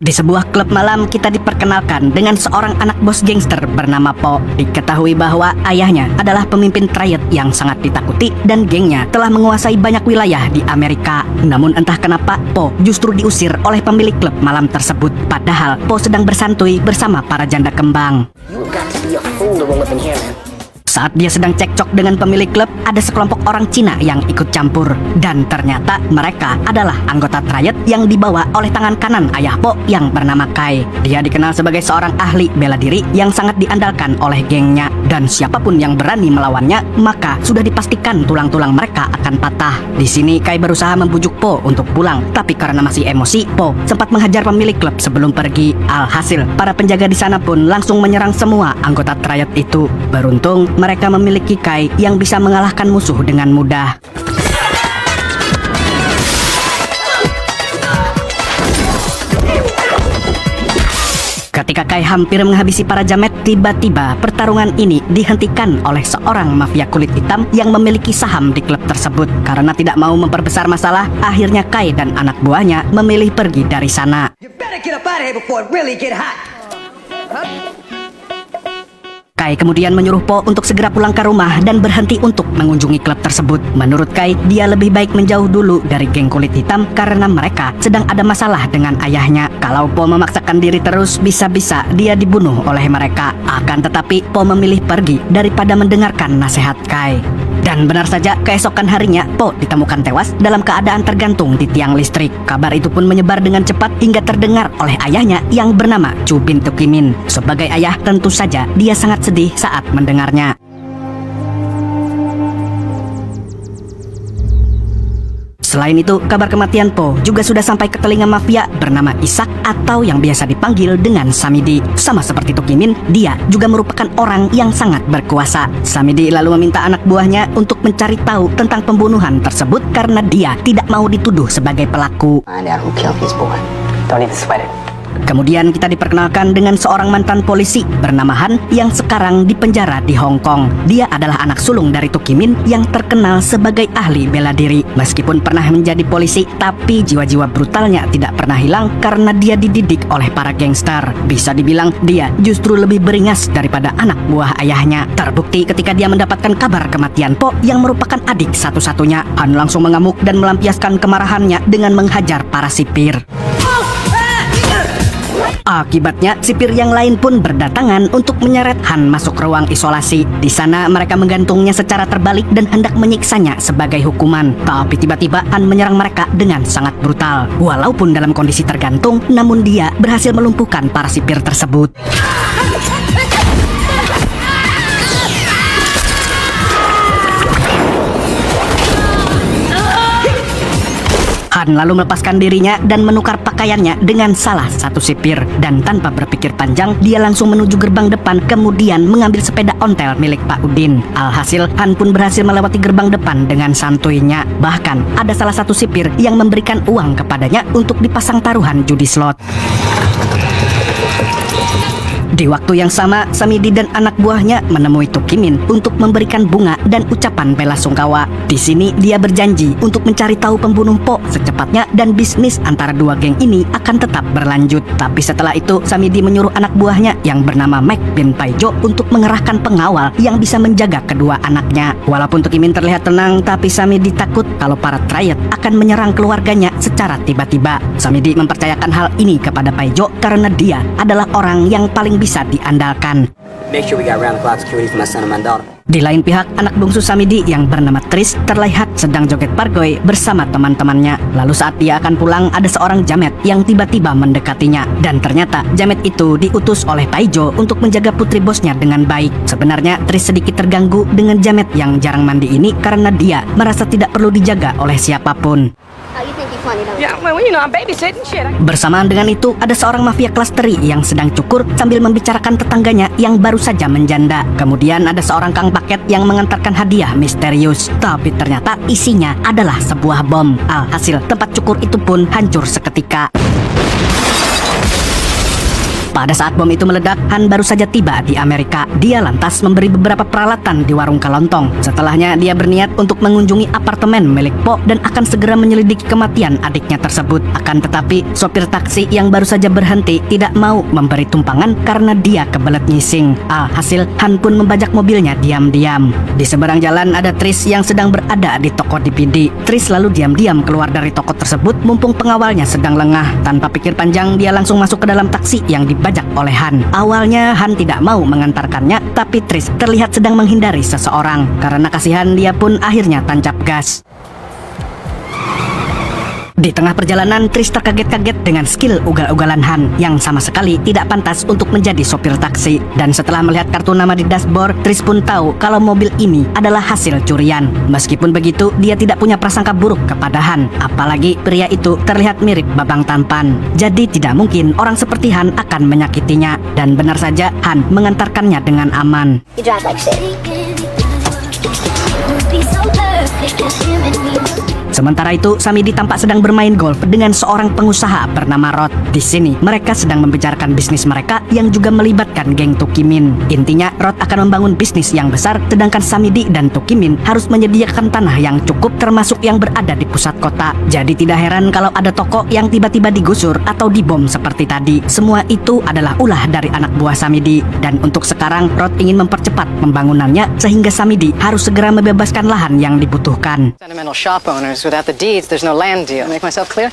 Di sebuah klub malam kita diperkenalkan dengan seorang anak bos gangster bernama Po. Diketahui bahwa ayahnya adalah pemimpin triad yang sangat ditakuti dan gengnya telah menguasai banyak wilayah di Amerika. Namun entah kenapa Po justru diusir oleh pemilik klub malam tersebut. Padahal Po sedang bersantui bersama para janda kembang. Saat dia sedang cekcok dengan pemilik klub, ada sekelompok orang Cina yang ikut campur. Dan ternyata mereka adalah anggota triad yang dibawa oleh tangan kanan ayah Po yang bernama Kai. Dia dikenal sebagai seorang ahli bela diri yang sangat diandalkan oleh gengnya. Dan siapapun yang berani melawannya, maka sudah dipastikan tulang-tulang mereka akan patah. Di sini Kai berusaha membujuk Po untuk pulang, tapi karena masih emosi, Po sempat menghajar pemilik klub sebelum pergi. Alhasil, para penjaga di sana pun langsung menyerang semua anggota triad itu. Beruntung, mereka memiliki Kai yang bisa mengalahkan musuh dengan mudah. Ketika Kai hampir menghabisi para jamet, tiba-tiba pertarungan ini dihentikan oleh seorang mafia kulit hitam yang memiliki saham di klub tersebut. Karena tidak mau memperbesar masalah, akhirnya Kai dan anak buahnya memilih pergi dari sana. Kai kemudian menyuruh Po untuk segera pulang ke rumah dan berhenti untuk mengunjungi klub tersebut. Menurut Kai, dia lebih baik menjauh dulu dari geng kulit hitam karena mereka sedang ada masalah dengan ayahnya. Kalau Po memaksakan diri terus, bisa-bisa dia dibunuh oleh mereka. Akan tetapi, Po memilih pergi daripada mendengarkan nasihat Kai. Dan benar saja, keesokan harinya, Po ditemukan tewas dalam keadaan tergantung di tiang listrik. Kabar itu pun menyebar dengan cepat hingga terdengar oleh ayahnya yang bernama Chu bin Tukimin. Sebagai ayah, tentu saja dia sangat sedih saat mendengarnya. Selain itu, kabar kematian Po juga sudah sampai ke telinga mafia bernama Isak atau yang biasa dipanggil dengan Samidi. Sama seperti Tukimin, dia juga merupakan orang yang sangat berkuasa. Samidi lalu meminta anak buahnya untuk mencari tahu tentang pembunuhan tersebut karena dia tidak mau dituduh sebagai pelaku. Kemudian kita diperkenalkan dengan seorang mantan polisi bernama Han yang sekarang dipenjara di Hong Kong. Dia adalah anak sulung dari Tukimin yang terkenal sebagai ahli bela diri. Meskipun pernah menjadi polisi, tapi jiwa-jiwa brutalnya tidak pernah hilang karena dia dididik oleh para gangster. Bisa dibilang dia justru lebih beringas daripada anak buah ayahnya. Terbukti ketika dia mendapatkan kabar kematian Po yang merupakan adik satu-satunya. Han langsung mengamuk dan melampiaskan kemarahannya dengan menghajar para sipir. Akibatnya, sipir yang lain pun berdatangan untuk menyeret Han masuk ruang isolasi. Di sana mereka menggantungnya secara terbalik dan hendak menyiksanya sebagai hukuman. Tapi tiba-tiba Han menyerang mereka dengan sangat brutal. Walaupun dalam kondisi tergantung, namun dia berhasil melumpuhkan para sipir tersebut. Han lalu melepaskan dirinya dan menukar pakaiannya dengan salah satu sipir. Dan tanpa berpikir panjang, dia langsung menuju gerbang depan, kemudian mengambil sepeda ontel milik Pak Udin. Alhasil, Han pun berhasil melewati gerbang depan dengan santuinya. Bahkan, ada salah satu sipir yang memberikan uang kepadanya untuk dipasang taruhan judi slot. Di waktu yang sama, Samidi dan anak buahnya menemui Tukimin untuk memberikan bunga dan ucapan bela sungkawa. Di sini dia berjanji untuk mencari tahu pembunuh Po secepatnya dan bisnis antara dua geng ini akan tetap berlanjut. Tapi setelah itu, Samidi menyuruh anak buahnya yang bernama Mike bin Paijo untuk mengerahkan pengawal yang bisa menjaga kedua anaknya. Walaupun Tukimin terlihat tenang, tapi Samidi takut kalau para triad akan menyerang keluarganya secara tiba-tiba. Samidi mempercayakan hal ini kepada Paijo karena dia adalah orang yang paling bisa diandalkan. Di lain pihak, anak bungsu Samidi yang bernama Tris terlihat sedang joget pargoy bersama teman-temannya. Lalu saat dia akan pulang, ada seorang jamet yang tiba-tiba mendekatinya. Dan ternyata jamet itu diutus oleh Paijo untuk menjaga putri bosnya dengan baik. Sebenarnya Tris sedikit terganggu dengan jamet yang jarang mandi ini karena dia merasa tidak perlu dijaga oleh siapapun. Bersamaan dengan itu, ada seorang mafia kelas teri yang sedang cukur sambil membicarakan tetangganya yang baru saja menjanda. Kemudian ada seorang kang paket yang mengantarkan hadiah misterius. Tapi ternyata isinya adalah sebuah bom. Alhasil, tempat cukur itu pun hancur seketika. Pada saat bom itu meledak, Han baru saja tiba di Amerika. Dia lantas memberi beberapa peralatan di warung kelontong. Setelahnya dia berniat untuk mengunjungi apartemen milik Po dan akan segera menyelidiki kematian adiknya tersebut. Akan tetapi sopir taksi yang baru saja berhenti tidak mau memberi tumpangan karena dia kebelet ngising. Alhasil Han pun membajak mobilnya diam-diam. Di seberang jalan ada Tris yang sedang berada di toko DVD. Tris lalu diam-diam keluar dari toko tersebut mumpung pengawalnya sedang lengah. Tanpa pikir panjang dia langsung masuk ke dalam taksi yang dibajak oleh Han. Awalnya Han tidak mau mengantarkannya, tapi Tris terlihat sedang menghindari seseorang. Karena kasihan dia pun akhirnya tancap gas. Di tengah perjalanan, Tris terkaget-kaget dengan skill ugal-ugalan Han yang sama sekali tidak pantas untuk menjadi sopir taksi. Dan setelah melihat kartu nama di dashboard, Tris pun tahu kalau mobil ini adalah hasil curian. Meskipun begitu, dia tidak punya prasangka buruk kepada Han. Apalagi pria itu terlihat mirip Babang Tampan. Jadi tidak mungkin orang seperti Han akan menyakitinya. Dan benar saja, Han mengantarkannya dengan aman. You drive like shit. Sementara itu, Samidi tampak sedang bermain golf dengan seorang pengusaha bernama Rod. Di sini, mereka sedang membicarakan bisnis mereka yang juga melibatkan geng Tukimin. Intinya, Rod akan membangun bisnis yang besar, sedangkan Samidi dan Tukimin harus menyediakan tanah yang cukup termasuk yang berada di pusat kota. Jadi tidak heran kalau ada toko yang tiba-tiba digusur atau dibom seperti tadi. Semua itu adalah ulah dari anak buah Samidi. Dan untuk sekarang, Rod ingin mempercepat pembangunannya sehingga Samidi harus segera membebaskan lahan yang dibutuhkan. Sentimental shop owners, without the deeds, there's no land deal. Make myself clear?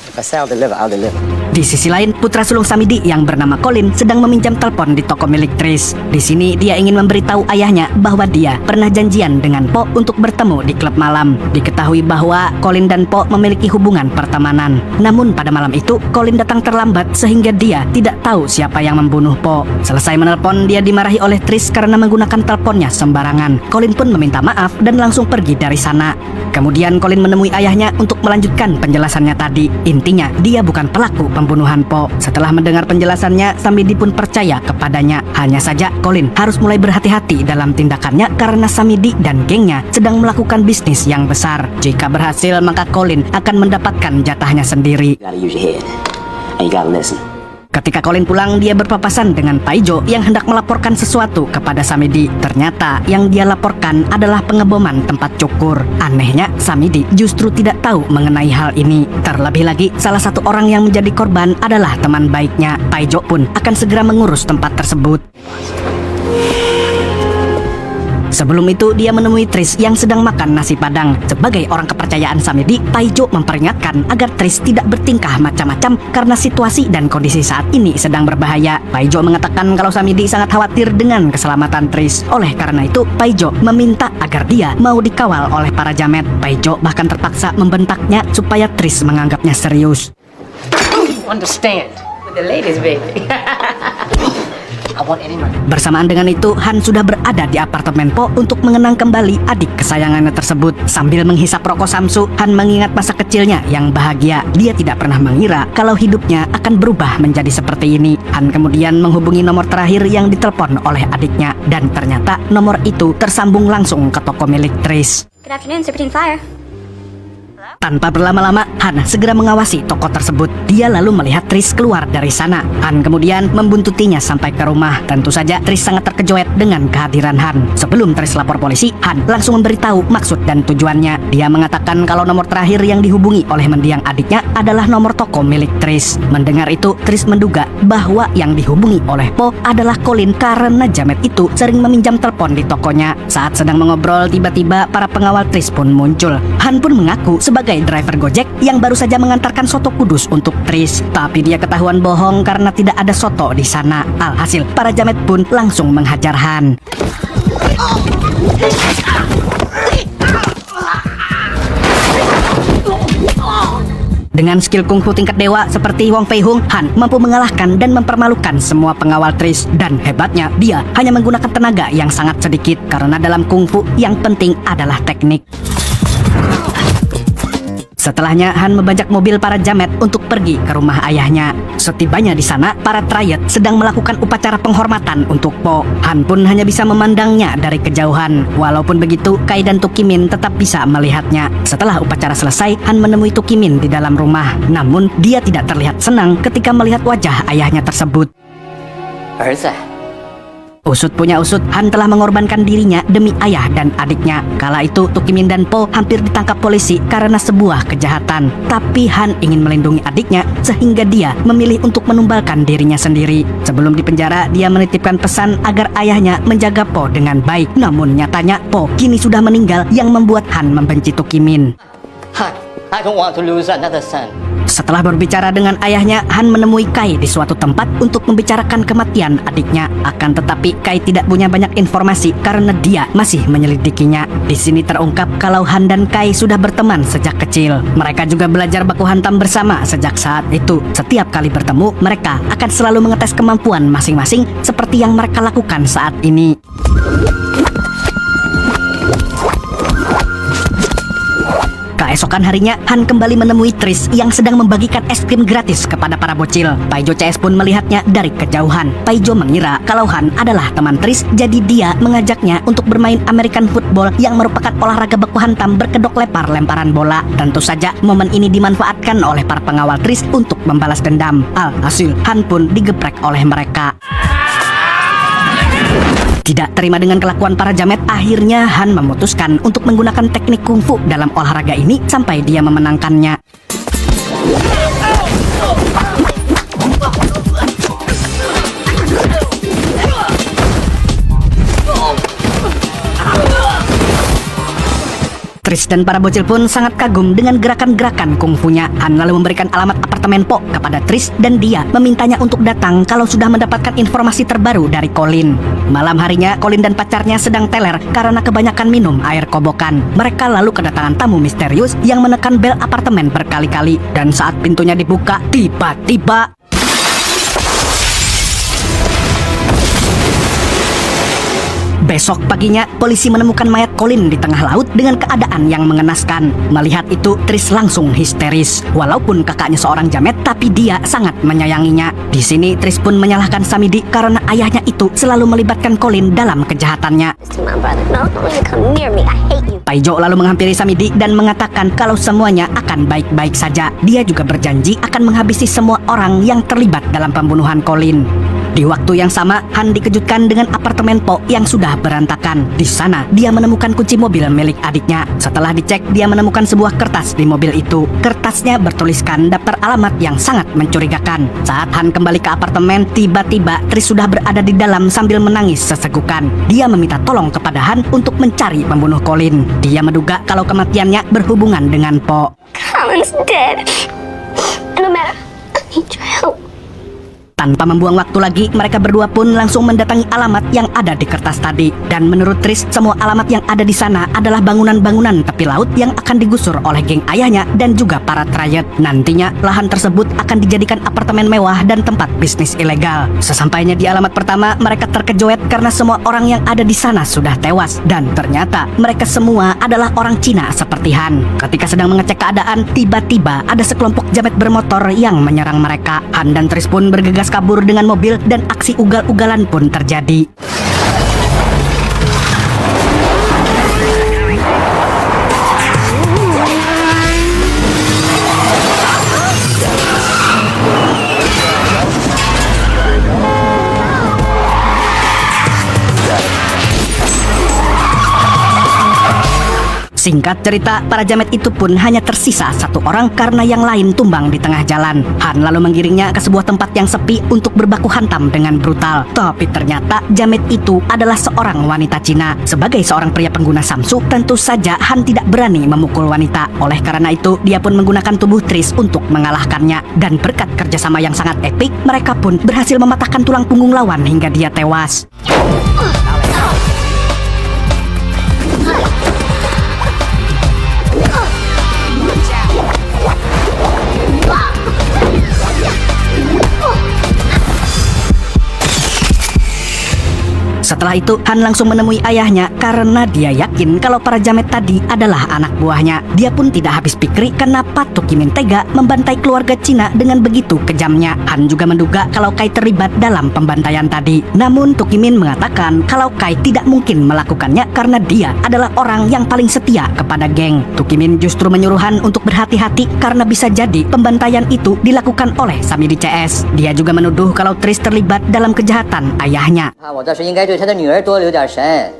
If I say I'll deliver, I'll deliver. Di sisi lain, putra sulung Samidi yang bernama Colin sedang meminjam telepon di toko milik Tris. Di sini dia ingin memberitahu ayahnya bahwa dia pernah janjian dengan Po untuk bertemu di klub malam. Diketahui bahwa Colin dan Po memiliki hubungan pertemanan. Namun pada malam itu, Colin datang terlambat sehingga dia tidak tahu siapa yang membunuh Po. Selesai menelpon, dia dimarahi oleh Tris karena menggunakan teleponnya sembarangan. Colin pun meminta maaf dan langsung pergi dari sana. Kemudian Colin menemui ayahnya untuk melanjutkan penjelasannya tadi. Intinya, dia bukan pelaku pembunuhan Po. Setelah mendengar penjelasannya, Samidi pun percaya kepadanya. Hanya saja Colin harus mulai berhati-hati dalam tindakannya karena Samidi dan gengnya sedang melakukan bisnis yang besar. Jika berhasil, maka Colin akan mendapatkan jatahnya sendiri. You gotta use your head, and you gotta listen. Ketika Colin pulang, dia berpapasan dengan Paijo yang hendak melaporkan sesuatu kepada Samidi. Ternyata yang dia laporkan adalah pengeboman tempat cukur. Anehnya, Samidi justru tidak tahu mengenai hal ini. Terlebih lagi, salah satu orang yang menjadi korban adalah teman baiknya. Paijo pun akan segera mengurus tempat tersebut. Sebelum itu, dia menemui Tris yang sedang makan nasi padang. Sebagai orang kepercayaan Samidi, Paijo memperingatkan agar Tris tidak bertingkah macam-macam karena situasi dan kondisi saat ini sedang berbahaya. Paijo mengatakan kalau Samidi sangat khawatir dengan keselamatan Tris. Oleh karena itu, Paijo meminta agar dia mau dikawal oleh para jamet. Paijo bahkan terpaksa membentaknya supaya Tris menganggapnya serius. Understand. With the ladies, baby. I want any money. Bersamaan dengan itu, Han sudah berada di apartemen Po untuk mengenang kembali adik kesayangannya tersebut. Sambil menghisap rokok Samsu, Han mengingat masa kecilnya yang bahagia. Dia tidak pernah mengira kalau hidupnya akan berubah menjadi seperti ini. Han kemudian menghubungi nomor terakhir yang ditelepon oleh adiknya. Dan ternyata nomor itu tersambung langsung ke toko milik Tris. Good afternoon, Serpentine Flyer. Tanpa berlama-lama, Han segera mengawasi toko tersebut. Dia lalu melihat Tris keluar dari sana. Han kemudian membuntutinya sampai ke rumah. Tentu saja Tris sangat terkejut dengan kehadiran Han. Sebelum Tris lapor polisi, Han langsung memberitahu maksud dan tujuannya. Dia mengatakan kalau nomor terakhir yang dihubungi oleh mendiang adiknya adalah nomor toko milik Tris. Mendengar itu, Tris menduga bahwa yang dihubungi oleh Po adalah Colin karena jamet itu sering meminjam telepon di tokonya. Saat sedang mengobrol, tiba-tiba para pengawal Tris pun muncul. Han pun mengaku sebagai driver Gojek yang baru saja mengantarkan soto kudus untuk Tris. Tapi dia ketahuan bohong karena tidak ada soto di sana. Alhasil, para jamet pun langsung menghajar Han. Dengan skill kungfu tingkat dewa seperti Wong Fei Hung, Han mampu mengalahkan dan mempermalukan semua pengawal Tris. Dan hebatnya, dia hanya menggunakan tenaga yang sangat sedikit karena dalam kungfu yang penting adalah teknik. Setelahnya, Han membajak mobil para jamet untuk pergi ke rumah ayahnya. Setibanya di sana, para Triad sedang melakukan upacara penghormatan untuk Po. Han pun hanya bisa memandangnya dari kejauhan. Walaupun begitu, Kai dan Tukimin tetap bisa melihatnya. Setelah upacara selesai, Han menemui Tukimin di dalam rumah. Namun, dia tidak terlihat senang ketika melihat wajah ayahnya tersebut. 儿子， Usut punya usut, Han telah mengorbankan dirinya demi ayah dan adiknya. Kala itu, Tukimin dan Po hampir ditangkap polisi karena sebuah kejahatan. Tapi Han ingin melindungi adiknya sehingga dia memilih untuk menumbalkan dirinya sendiri. Sebelum dipenjara, dia menitipkan pesan agar ayahnya menjaga Po dengan baik. Namun nyatanya, Po kini sudah meninggal yang membuat Han membenci Tukimin. Han, I don't want to lose another son. Setelah berbicara dengan ayahnya, Han menemui Kai di suatu tempat untuk membicarakan kematian adiknya. Akan tetapi Kai tidak punya banyak informasi karena dia masih menyelidikinya. Di sini terungkap kalau Han dan Kai sudah berteman sejak kecil. Mereka juga belajar baku hantam bersama sejak saat itu. Setiap kali bertemu, mereka akan selalu mengetes kemampuan masing-masing seperti yang mereka lakukan saat ini. Keesokan harinya, Han kembali menemui Tris yang sedang membagikan es krim gratis kepada para bocil. Paijo CS pun melihatnya dari kejauhan. Paijo mengira kalau Han adalah teman Tris, jadi dia mengajaknya untuk bermain American football yang merupakan olahraga baku hantam berkedok lepar lemparan bola. Tentu saja momen ini dimanfaatkan oleh para pengawal Tris untuk membalas dendam. Alhasil, Han pun digeprek oleh mereka. Tidak terima dengan kelakuan para jamet, akhirnya Han memutuskan untuk menggunakan teknik kungfu dalam olahraga ini sampai dia memenangkannya. Tris dan para bocil pun sangat kagum dengan gerakan-gerakan kungfunya. Han lalu memberikan alamat apartemen Po kepada Tris dan dia memintanya untuk datang kalau sudah mendapatkan informasi terbaru dari Colin. Malam harinya, Colin dan pacarnya sedang teler karena kebanyakan minum air kobokan. Mereka lalu kedatangan tamu misterius yang menekan bel apartemen berkali-kali. Dan saat pintunya dibuka, tiba-tiba besok paginya, polisi menemukan mayat Colin di tengah laut dengan keadaan yang mengenaskan. Melihat itu, Tris langsung histeris. Walaupun kakaknya seorang jamet, tapi dia sangat menyayanginya. Di sini, Tris pun menyalahkan Samidi karena ayahnya itu selalu melibatkan Colin dalam kejahatannya. Paijo lalu menghampiri Samidi dan mengatakan kalau semuanya akan baik-baik saja. Dia juga berjanji akan menghabisi semua orang yang terlibat dalam pembunuhan Colin. Di waktu yang sama, Han dikejutkan dengan apartemen Po yang sudah berantakan. Di sana, dia menemukan kunci mobil milik adiknya. Setelah dicek, dia menemukan sebuah kertas di mobil itu. Kertasnya bertuliskan daftar alamat yang sangat mencurigakan. Saat Han kembali ke apartemen, tiba-tiba Tris sudah berada di dalam sambil menangis sesegukan. Dia meminta tolong kepada Han untuk mencari pembunuh Colin. Dia menduga kalau kematiannya berhubungan dengan Po. Colin's dead. No matter, I need your help. Tanpa membuang waktu lagi, mereka berdua pun langsung mendatangi alamat yang ada di kertas tadi. Dan menurut Tris, semua alamat yang ada di sana adalah bangunan-bangunan tepi laut yang akan digusur oleh geng ayahnya dan juga para Triad. Nantinya, lahan tersebut akan dijadikan apartemen mewah dan tempat bisnis ilegal. Sesampainya di alamat pertama, mereka terkejut karena semua orang yang ada di sana sudah tewas. Dan ternyata, mereka semua adalah orang Cina seperti Han. Ketika sedang mengecek keadaan, tiba-tiba ada sekelompok jamet bermotor yang menyerang mereka. Han dan Tris pun bergegas kabur dengan mobil dan aksi ugal-ugalan pun terjadi. Singkat cerita, para jamet itu pun hanya tersisa satu orang karena yang lain tumbang di tengah jalan. Han lalu menggiringnya ke sebuah tempat yang sepi untuk berbaku hantam dengan brutal. Tapi ternyata jamet itu adalah seorang wanita Cina. Sebagai seorang pria pengguna Samsu, tentu saja Han tidak berani memukul wanita. Oleh karena itu, dia pun menggunakan tubuh Tris untuk mengalahkannya. Dan berkat kerjasama yang sangat epik, mereka pun berhasil mematahkan tulang punggung lawan hingga dia tewas. Setelah itu, Han langsung menemui ayahnya karena dia yakin kalau para jamet tadi adalah anak buahnya. Dia pun tidak habis pikir kenapa Tukimin tega membantai keluarga Cina dengan begitu kejamnya. Han juga menduga kalau Kai terlibat dalam pembantaian tadi. Namun Tukimin mengatakan kalau Kai tidak mungkin melakukannya karena dia adalah orang yang paling setia kepada geng. Tukimin justru menyuruh Han untuk berhati-hati karena bisa jadi pembantaian itu dilakukan oleh Samidi CS. Dia juga menuduh kalau Tris terlibat dalam kejahatan ayahnya. 我倒是应该对他的女儿多留点神。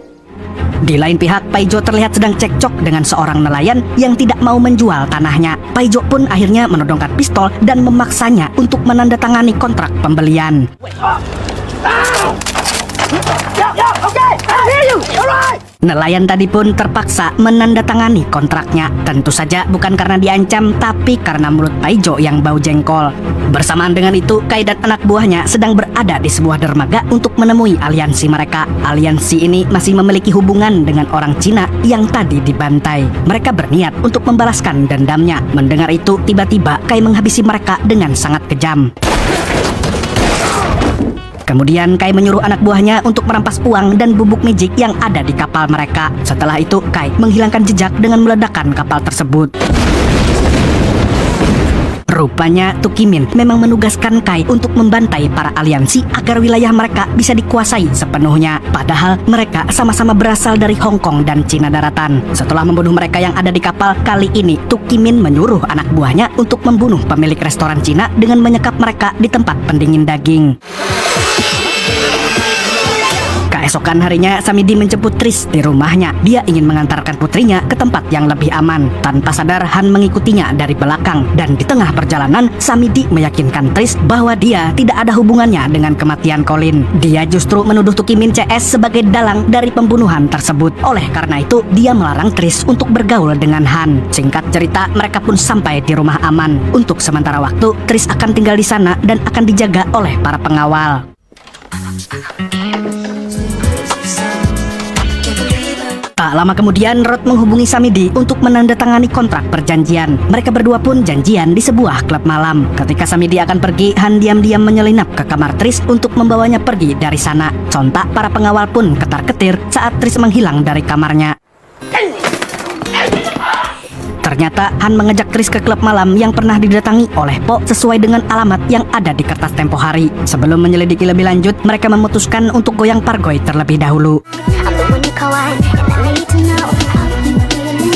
Di lain pihak, Paijo terlihat sedang cekcok dengan seorang nelayan yang tidak mau menjual tanahnya. Paijo pun akhirnya menodongkan pistol dan memaksanya untuk menandatangani kontrak pembelian. Nelayan tadi pun terpaksa menandatangani kontraknya. Tentu saja bukan karena diancam, tapi karena mulut Paijo yang bau jengkol. Bersamaan dengan itu, Kai dan anak buahnya sedang berada di sebuah dermaga untuk menemui aliansi mereka. Aliansi ini masih memiliki hubungan dengan orang Cina yang tadi dibantai. Mereka berniat untuk membalaskan dendamnya. Mendengar itu, tiba-tiba Kai menghabisi mereka dengan sangat kejam. Kemudian Kai menyuruh anak buahnya untuk merampas uang dan bubuk magic yang ada di kapal mereka. Setelah itu, Kai menghilangkan jejak dengan meledakkan kapal tersebut. Rupanya Tukimin memang menugaskan Kai untuk membantai para aliansi agar wilayah mereka bisa dikuasai sepenuhnya. Padahal mereka sama-sama berasal dari Hong Kong dan Cina daratan. Setelah membunuh mereka yang ada di kapal, kali ini Tukimin menyuruh anak buahnya untuk membunuh pemilik restoran Cina dengan menyekap mereka di tempat pendingin daging. Keesokan harinya, Samidi menjemput Tris di rumahnya. Dia ingin mengantarkan putrinya ke tempat yang lebih aman. Tanpa sadar, Han mengikutinya dari belakang. Dan di tengah perjalanan, Samidi meyakinkan Tris bahwa dia tidak ada hubungannya dengan kematian Colin. Dia justru menuduh Tukimin CS sebagai dalang dari pembunuhan tersebut. Oleh karena itu, dia melarang Tris untuk bergaul dengan Han. Singkat cerita, mereka pun sampai di rumah aman. Untuk sementara waktu, Tris akan tinggal di sana dan akan dijaga oleh para pengawal. Tak lama kemudian, Rod menghubungi Samidi untuk menandatangani kontrak perjanjian. Mereka berdua pun janjian di sebuah klub malam. Ketika Samidi akan pergi, Han diam-diam menyelinap ke kamar Tris untuk membawanya pergi dari sana. Sontak para pengawal pun ketar-ketir saat Tris menghilang dari kamarnya. Ternyata Han mengajak Tris ke klub malam yang pernah didatangi oleh Po sesuai dengan alamat yang ada di kertas tempo hari. Sebelum menyelidiki lebih lanjut, mereka memutuskan untuk goyang pargoy terlebih dahulu. I'm the one you call and I need to know how you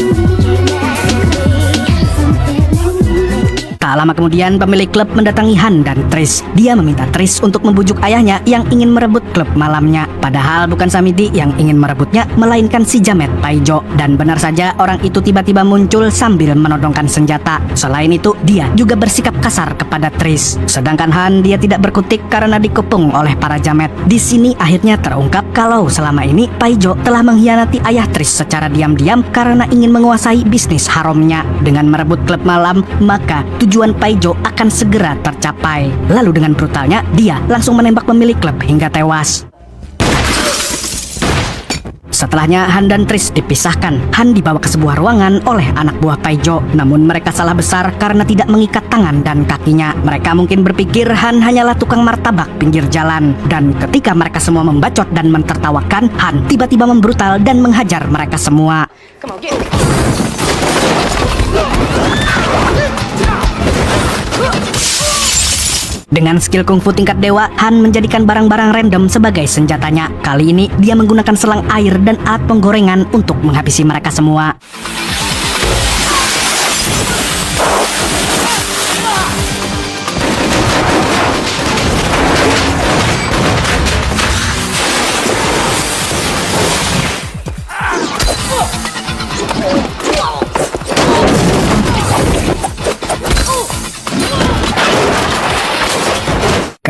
Tak lama kemudian, pemilik klub mendatangi Han dan Tris. Dia meminta Tris untuk membujuk ayahnya yang ingin merebut klub malamnya. Padahal bukan Samidi yang ingin merebutnya, melainkan si jamet Paijo. Dan benar saja, orang itu tiba-tiba muncul sambil menodongkan senjata. Selain itu, dia juga bersikap kasar kepada Tris. Sedangkan Han, dia tidak berkutik karena dikepung oleh para jamet. Di sini akhirnya terungkap kalau selama ini Paijo telah mengkhianati ayah Tris secara diam-diam karena ingin menguasai bisnis haramnya. Dengan merebut klub malam, maka tujuan Paijo akan segera tercapai. Lalu dengan brutalnya, dia langsung menembak pemilik klub hingga tewas. Setelahnya, Han dan Tris dipisahkan. Han dibawa ke sebuah ruangan oleh anak buah Paijo. Namun mereka salah besar karena tidak mengikat tangan dan kakinya. Mereka mungkin berpikir Han hanyalah tukang martabak pinggir jalan. Dan ketika mereka semua membacot dan mentertawakan, Han tiba-tiba membrutal dan menghajar mereka semua. Come on, get me. Dengan skill kungfu tingkat dewa, Han menjadikan barang-barang random sebagai senjatanya. Kali ini, dia menggunakan selang air dan alat penggorengan untuk menghabisi mereka semua.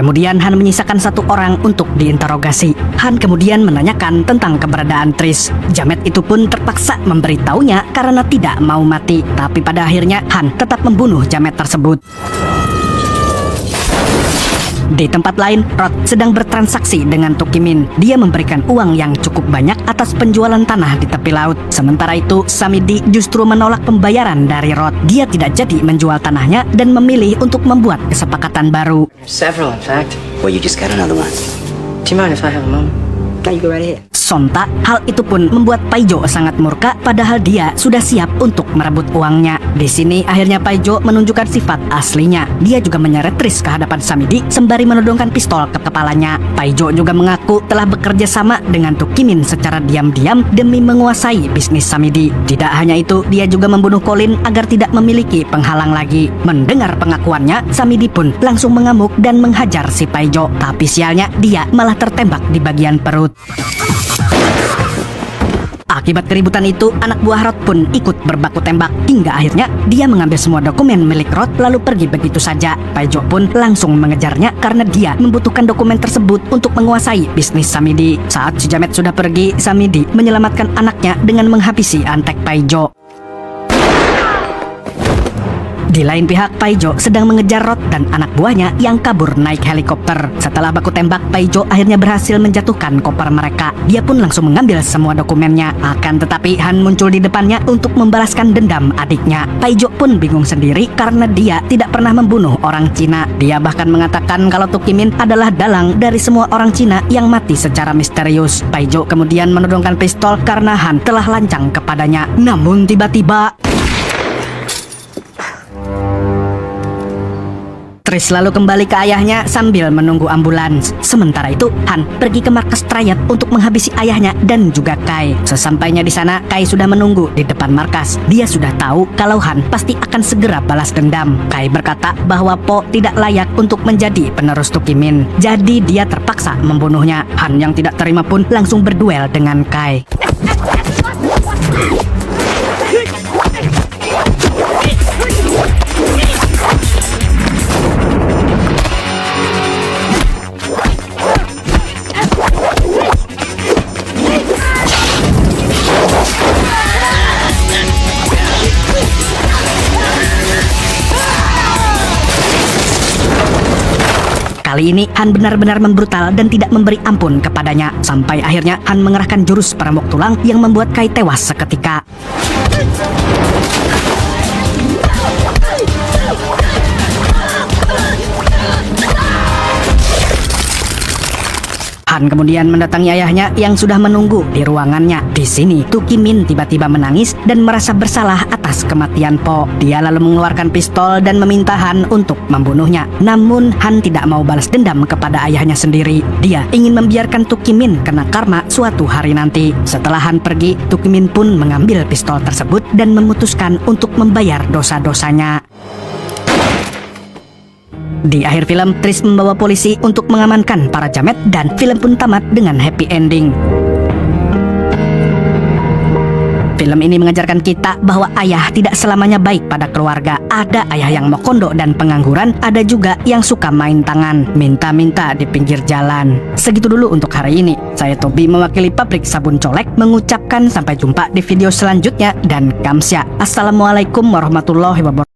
Kemudian Han menyisakan satu orang untuk diinterogasi. Han kemudian menanyakan tentang keberadaan Tris. Jamet itu pun terpaksa memberitahunya karena tidak mau mati. Tapi pada akhirnya Han tetap membunuh Jamet tersebut. Di tempat lain, Rod sedang bertransaksi dengan Tukimin. Dia memberikan uang yang cukup banyak atas penjualan tanah di tepi laut. Sementara itu, Samidi justru menolak pembayaran dari Rod. Dia tidak jadi menjual tanahnya dan memilih untuk membuat kesepakatan baru. Several, in fact. Well, you just got another one. Do you mind if I have a moment? Now you go right ahead. Sontak, hal itu pun membuat Paijo sangat murka padahal dia sudah siap untuk merebut uangnya. Di sini akhirnya Paijo menunjukkan sifat aslinya. Dia juga menyeret Tris ke hadapan Samidi sembari menodongkan pistol ke kepalanya. Paijo juga mengaku telah bekerja sama dengan Tukimin secara diam-diam demi menguasai bisnis Samidi. Tidak hanya itu, dia juga membunuh Colin agar tidak memiliki penghalang lagi. Mendengar pengakuannya, Samidi pun langsung mengamuk dan menghajar si Paijo. Tapi sialnya, dia malah tertembak di bagian perut. Akibat keributan itu, anak buah Rod pun ikut berbaku tembak hingga akhirnya dia mengambil semua dokumen milik Rod lalu pergi begitu saja. Paijo pun langsung mengejarnya karena dia membutuhkan dokumen tersebut untuk menguasai bisnis Samidi. Saat si Jamet sudah pergi, Samidi menyelamatkan anaknya dengan menghabisi antek Paijo. Di lain pihak, Paijo sedang mengejar Rod dan anak buahnya yang kabur naik helikopter. Setelah baku tembak, Paijo akhirnya berhasil menjatuhkan koper mereka. Dia pun langsung mengambil semua dokumennya. Akan tetapi Han muncul di depannya untuk membalaskan dendam adiknya. Paijo pun bingung sendiri karena dia tidak pernah membunuh orang Cina. Dia bahkan mengatakan kalau Tukimin adalah dalang dari semua orang Cina yang mati secara misterius. Paijo kemudian menodongkan pistol karena Han telah lancang kepadanya. Namun tiba-tiba Tris lalu kembali ke ayahnya sambil menunggu ambulans. Sementara itu, Han pergi ke markas Triad untuk menghabisi ayahnya dan juga Kai. Sesampainya di sana, Kai sudah menunggu di depan markas. Dia sudah tahu kalau Han pasti akan segera balas dendam. Kai berkata bahwa Po tidak layak untuk menjadi penerus Tukimin. Jadi dia terpaksa membunuhnya. Han yang tidak terima pun langsung berduel dengan Kai. Kali ini Han benar-benar membrutal dan tidak memberi ampun kepadanya. Sampai akhirnya Han mengerahkan jurus peremuk tulang yang membuat Kai tewas seketika. Han kemudian mendatangi ayahnya yang sudah menunggu di ruangannya. Di sini, Tukimin tiba-tiba menangis dan merasa bersalah atas kematian Po. Dia lalu mengeluarkan pistol dan meminta Han untuk membunuhnya. Namun, Han tidak mau balas dendam kepada ayahnya sendiri. Dia ingin membiarkan Tukimin kena karma suatu hari nanti. Setelah Han pergi, Tukimin pun mengambil pistol tersebut dan memutuskan untuk membayar dosa-dosanya. Di akhir film, Tris membawa polisi untuk mengamankan para jamet dan film pun tamat dengan happy ending. Film ini mengajarkan kita bahwa ayah tidak selamanya baik pada keluarga. Ada ayah yang mokondo dan pengangguran, ada juga yang suka main tangan, minta-minta di pinggir jalan. Segitu dulu untuk hari ini. Saya Tobi mewakili pabrik sabun colek mengucapkan sampai jumpa di video selanjutnya dan kamsya. Assalamualaikum warahmatullahi wabarakatuh.